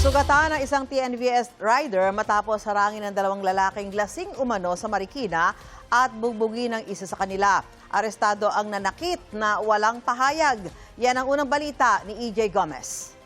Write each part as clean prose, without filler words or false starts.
Sugatan ng isang TNVS rider matapos harangin ng dalawang lalaking lasing umano sa Marikina at bugbugin ng isa sa kanila. Arestado ang nanakit na walang pahayag. Yan ang unang balita ni EJ Gomez.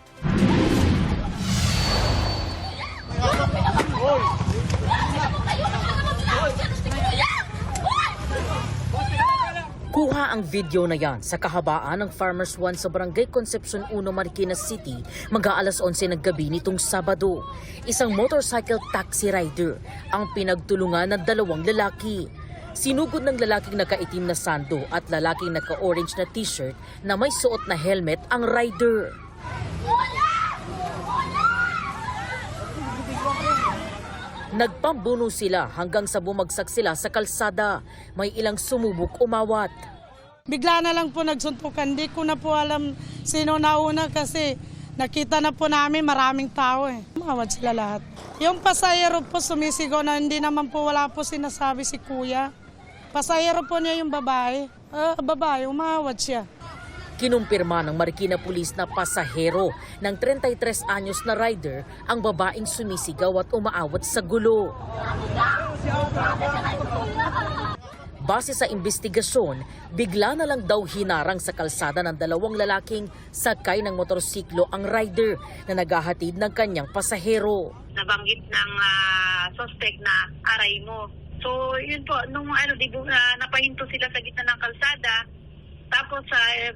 Kuha ang video na yan sa kahabaan ng Farmers One sa Barangay Concepcion 1, Marikina City, mag-aalas 11 ng gabi nitong Sabado. Isang motorcycle taxi rider ang pinagtulungan ng dalawang lalaki. Sinugod ng lalaking nakaitim na sando at lalaking naka-orange na t-shirt na may suot na helmet ang rider. Nagpambuno sila hanggang sa bumagsak sila sa kalsada. May ilang sumubok umawat. Bigla na lang po nagsuntukan. Di ko na po alam sino nauna kasi nakita na po namin maraming tao eh. Umawat sila lahat. Yung pasahero po sumisigaw na hindi naman po wala po sinasabi si kuya. Pasahero po niya yung babae. Babae, umawat siya. Kinumpirma ng Marikina Police na pasahero ng 33 anyos na rider ang babaeng sumisigaw at umaawat sa gulo. Base sa investigasyon, bigla na lang daw hinarang sa kalsada ng dalawang lalaking sakay ng motorsiklo ang rider na naghahatid ng kanyang pasahero. Nabanggit ng suspect na aray mo. So yun po, nung napahinto sila sa gitna ng kalsada, tapos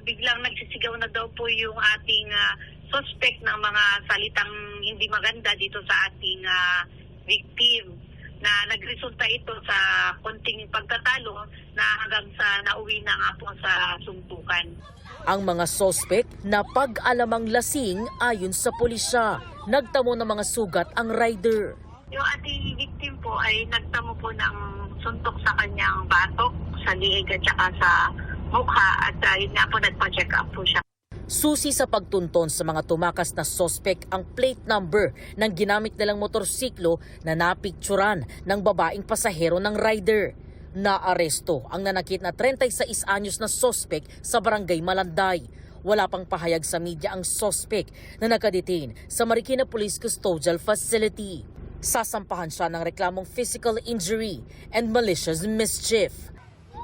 biglang nagsisigaw na daw po yung ating suspect ng mga salitang hindi maganda dito sa ating victim, na nagresulta ito sa konting pagtatalo na hanggang sa nauwi na nga po sa suntukan. Ang mga suspect na pag-alamang lasing ayon sa pulisya, nagtamo ng mga sugat ang rider. Yung ating victim po ay nagtamo po ng suntok sa kanyang batok, sa liig at saka sa mukha, at yun nga po nagpa-check up po siya. Susi sa pagtunton sa mga tumakas na suspect ang plate number ng ginamit nilang motorsiklo na napikturan ng babaeng pasahero ng rider. Naaresto ang nanakit na 36 anyos na suspect sa Barangay Malanday. Wala pang pahayag sa media ang suspect na nakadetain sa Marikina Police Custodial Facility. Sasampahan siya ng reklamong physical injury and malicious mischief.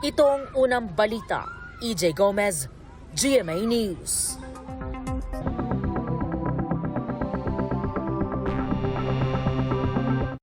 Ito ang unang balita. EJ Gomez, GMA News.